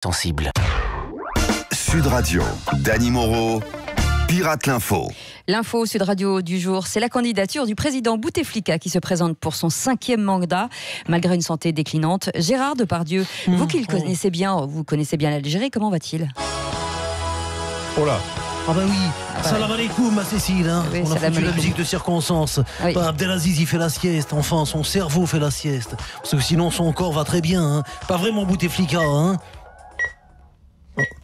sensible. Sud Radio, Dany Moreau, Pirate l'Info. L'info Sud Radio du jour, c'est la candidature du président Bouteflika qui se présente pour son 5e mandat, malgré une santé déclinante. Gérard Depardieu, vous qui le connaissez bien, vous connaissez bien l'Algérie, comment va-t-il ? Oh là. Ah bah oui, salam alaikum ma Cécile, hein. Oui, on a salam foutu la alaikum. musique de circonstance. Oui. Bah, Abdelaziz il fait la sieste, enfin son cerveau fait la sieste. Parce que sinon son corps va très bien, hein. Pas vraiment Bouteflika, hein.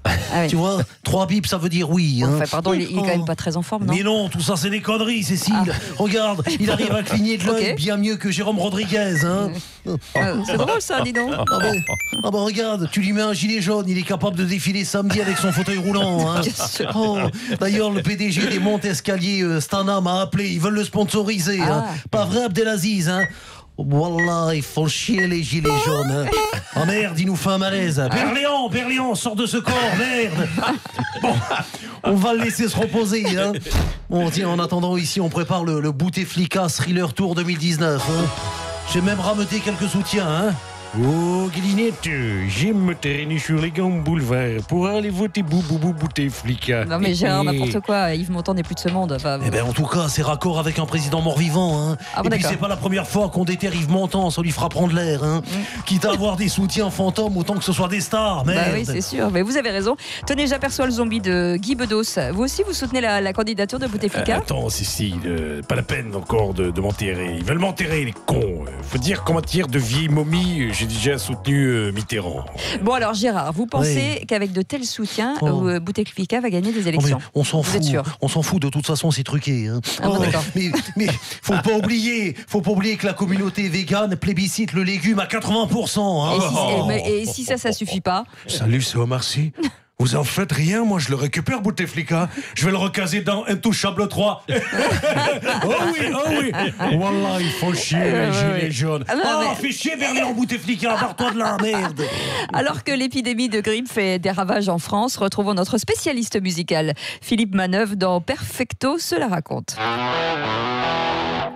Ah oui. Tu vois, 3 bips ça veut dire oui, hein. Enfin, pardon, il est quand même pas très en forme, non ? Mais non, tout ça c'est des conneries Cécile. Regarde, il arrive à cligner de l'œil Ok. bien mieux que Jérôme Rodriguez, hein. C'est drôle ça, dis donc. Ah bah regarde, tu lui mets un gilet jaune, il est capable de défiler samedi avec son fauteuil roulant, hein. Bien sûr. Oh, d'ailleurs, le PDG des Montes Escaliers, Stana, m'a appelé. Ils veulent le sponsoriser. Hein. Pas vrai, Abdelaziz, hein. Wallah, ils font chier les gilets jaunes. Hein. Oh merde, il nous fait un malaise. Berléand, sors de ce corps, merde. Bon, on va le laisser se reposer. Hein. Bon, tiens, en attendant, ici, on prépare le Bouteflika Thriller Tour 2019. Hein. J'ai même rameuté quelques soutiens, hein. Oh, Guélinette, j'aime me traîner sur les grands boulevards pour aller voter Bouteflika. Non mais Gérard, n'importe quoi, Yves Montand n'est plus de ce monde. Enfin, Eh ben en tout cas, c'est raccord avec un président mort-vivant. Hein. Ah bon, Et puis d'accord. c'est pas la première fois qu'on déterre Yves Montand, ça lui fera prendre l'air. Hein. Quitte à avoir des soutiens fantômes, autant que ce soit des stars. Merde. Bah oui, c'est sûr. Mais vous avez raison. Tenez, j'aperçois le zombie de Guy Bedos. Vous aussi, vous soutenez la candidature de Bouteflika ? Attends, Cécile, pas la peine encore de m'enterrer. Ils veulent m'enterrer, les cons. Faut dire qu'en matière de vieille momie, j'ai déjà soutenu Mitterrand. Bon alors Gérard, vous pensez qu'avec de tels soutiens, Bouteflika va gagner des élections ? On s'en Vous êtes fout. sûr ? On s'en fout. De toute façon, c'est truqué. Hein. Ah bon, d'accord. Mais faut pas oublier que la communauté végane plébiscite le légume à 80%. Hein. Et si ça suffit pas ? Salut, c'est Omar Sy. Vous en faites rien, moi je le récupère, Bouteflika. Je vais le recaser dans Intouchable 3. Oh oui. Wallah, ils font chier, les gilets jaunes. Ah non, mais- Fais chier Berléand Bouteflika, barre-toi de là, merde. Alors que l'épidémie de grippe fait des ravages en France, retrouvons notre spécialiste musical, Philippe Manœuvre, dans Perfecto se la raconte.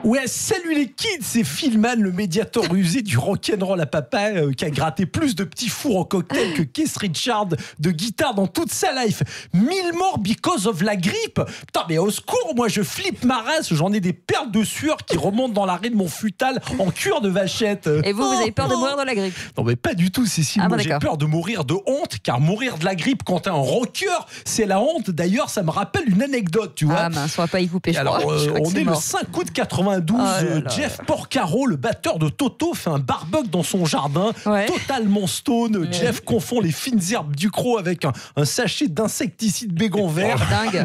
Ouais, salut les kids, c'est Philman, le médiateur rusé du rock'n'roll à papa, qui a gratté plus de petits fours en cocktail que Keith Richards de guitare dans toute sa life. 1000 morts because of la grippe. Putain, mais au secours, moi je flippe ma race, j'en ai des perles de sueur qui remontent dans l'arrêt de mon futal en cuir de vachette. Et vous avez peur de mourir de la grippe ? Non mais pas du tout Cécile, Ah, moi bon, j'ai d'accord. peur de mourir de honte, car mourir de la grippe quand t'es un rocker, c'est la honte. D'ailleurs, ça me rappelle une anecdote, tu vois. Ah mince, on va pas y couper, je Alors, crois. Je crois que on c'est est le mort. 5 août 92, Oh là là. Jeff Porcaro, le batteur de Toto, fait un barbecue dans son jardin, Ouais. totalement stone. Jeff confond les fines herbes du croc avec un sachet d'insecticide bégon vert. Dingue.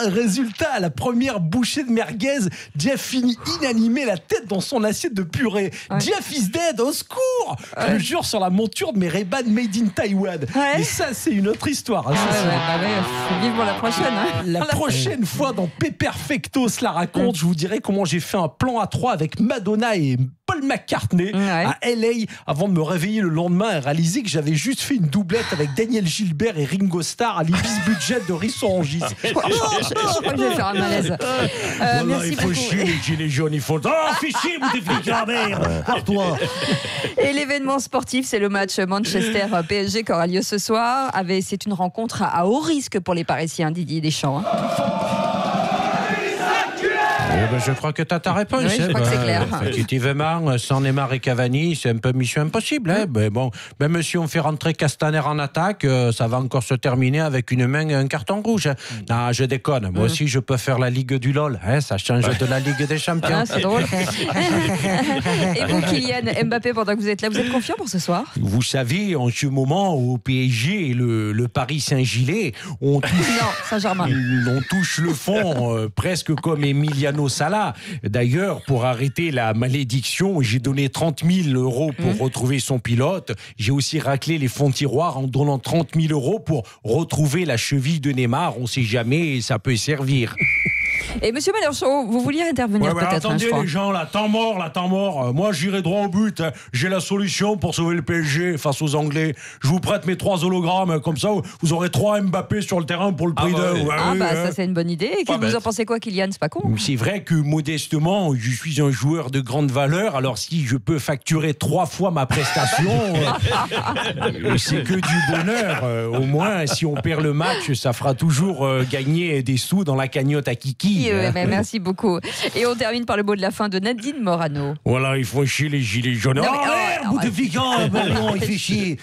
Résultat, à la première bouchée de merguez, Jeff finit inanimé, la tête dans son assiette de purée. Ouais. Jeff is dead, au secours! Je le jure sur la monture de mes Ray-Ban made in Taiwan. Ouais. Mais ça, c'est une autre histoire. hein, Ah ça, c'est- ouais, vivement la prochaine. Hein. la prochaine fois dans Péperfecto se la raconte, je vous dirai comment j'ai fait un plan à 3 avec Madonna et Paul McCartney Ouais. à LA avant de me réveiller le lendemain et réaliser que j'avais juste fait une doublette avec Daniel Gilbert et Ringo Starr à l'Ibis Budget de Rissorangis. Je crois que je vais faire un malaise. Wallah, Merci il faut beaucoup. chier, les gilets jaunes, ils font... Oh, fais chier, Bouteflika, merde. Barre-toi. Et l'événement sportif, c'est le match Manchester-PSG qui aura lieu ce soir. C'est une rencontre à haut risque pour les Parisiens, Didier Deschamps. Hein. Eh ben, je crois que tu as ta réponse. Oui, je crois que c'est clair. Effectivement, sans Neymar et Cavani, c'est un peu mission impossible. Hein. Mais bon, même si on fait rentrer Castaner en attaque, ça va encore se terminer avec une main et un carton rouge. Hein. Non, je déconne. Moi aussi, je peux faire la Ligue du LOL. Hein. Ça change de la Ligue des Champions. Ah, c'est drôle. Et vous, Kylian Mbappé, pendant que vous êtes là, vous êtes confiant pour ce soir ? Vous savez, en ce moment, au PSG, le Paris Saint-Gilles, on touche... Non, Saint-Germain. On touche le fond presque comme Emiliano Sala. D'ailleurs, pour arrêter la malédiction, j'ai donné 30 000 euros pour retrouver son pilote. J'ai aussi raclé les fonds tiroirs en donnant 30 000 euros pour retrouver la cheville de Neymar. On ne sait jamais, ça peut servir. Et monsieur Mélenchon, vous vouliez intervenir peut-être, attendez, je crois. les gens, là, temps mort. Moi, j'irai droit au but. J'ai la solution pour sauver le PSG face aux Anglais. Je vous prête mes 3 hologrammes. Comme ça, vous aurez 3 Mbappé sur le terrain pour le prix d'un. Ça, c'est une bonne idée. Et vous en pensez quoi, Kylian? C'est pas con. C'est vrai que, modestement, je suis un joueur de grande valeur. Alors, si je peux facturer 3 fois ma prestation, c'est que du bonheur. Au moins, si on perd le match, ça fera toujours gagner des sous dans la cagnotte à Kiki. Merci beaucoup. Et on termine par le mot de la fin de Nadine Morano. Voilà, ils font chier les gilets jaunes. Bouteflika, il fait chier.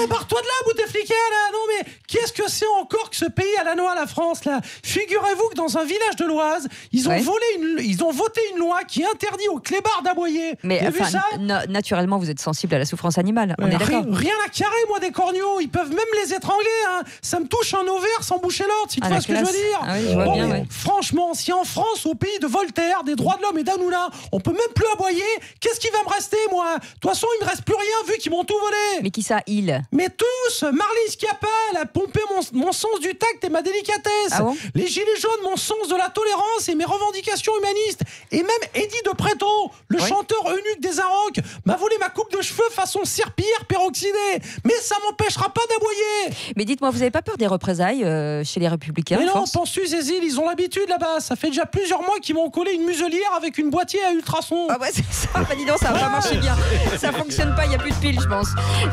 Barre-toi de là, Bouteflika, là. Non, mais qu'est-ce que c'est encore que ce pays à la noix, la France, là? Figurez-vous que dans un village de l'Oise, ils ont voté une loi qui interdit aux clébards d'aboyer. Mais vous avez vu ça? Naturellement, vous êtes sensible à la souffrance animale. On est d'accord. Rien à carrer, moi, des corneaux. Ils peuvent même les étrangler. Hein. Ça me touche un ovaire sans boucher l'autre, si tu vois ce que je veux dire. Ah oui, je vois bien, franchement, si en France, au pays de Voltaire, des droits de l'homme et d'Hanouna, on peut même plus aboyer, qu'est-ce qui va me rester, moi? De toute façon, il me reste plus rien vu qu'ils m'ont tout volé. Mais qui ça, il? Mais tous. Marlène Schiappa, elle a pompé mon sens du tact et ma délicatesse. Ah bon? Les gilets jaunes, mon sens de la tolérance et mes revendications humanistes. Et même Eddie de Préto, le chanteur eunuque des Arocs, m'a volé ma coupe de cheveux façon serpillière peroxydée. Mais ça m'empêchera pas d'aboyer. Mais dites-moi, vous avez pas peur des représailles chez les Républicains? Mais non, penses-tu, Zézil, ils ont l'habitude là-bas. Ça fait déjà plusieurs mois qu'ils m'ont collé une muselière avec une boîtier à ultrasons. Ah ouais, c'est ça. Dis donc, ça va pas marcher bien. Ça fonctionne pas, il n'y a plus de piles, je pense.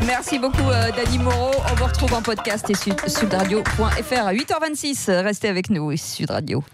Merci beaucoup, Dany Moreau. On vous retrouve en podcast et sudradio.fr à 8h26. Restez avec nous, Sud Radio.